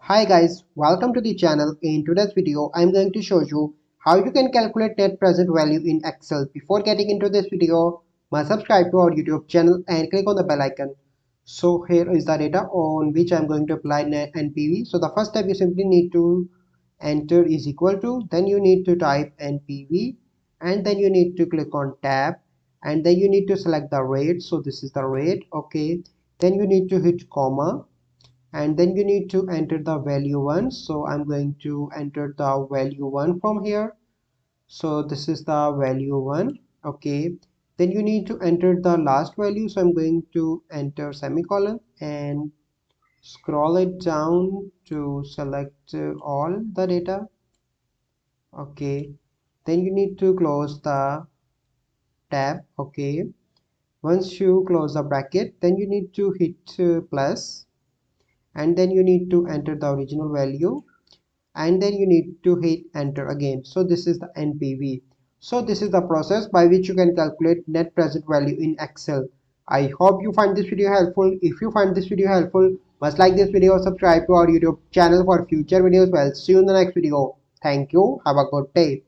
Hi guys, welcome to the channel. In today's video, I'm going to show you how you can calculate net present value in Excel. Before getting into this video, must subscribe to our YouTube channel and click on the bell icon. So here is the data on which I'm going to apply net NPV. So the first step you simply need to enter is equal to, then you need to type NPV and then you need to click on tab and then you need to select the rate. So this is the rate, okay. Then you need to hit comma and then you need to enter the value 1. So I'm going to enter the value 1 from here. So this is the value 1, okay. Then you need to enter the last value, so I'm going to enter semicolon and scroll it down to select all the data, okay. Then you need to close the tab, okay. Once you close the bracket, then you need to hit plus and then you need to enter the original value and then you need to hit enter again. So this is the NPV. So this is the process by which you can calculate net present value in Excel. I hope you find this video helpful. If you find this video helpful, must like this video, subscribe to our YouTube channel for future videos. Well, see you in the next video. Thank you. Have a good day.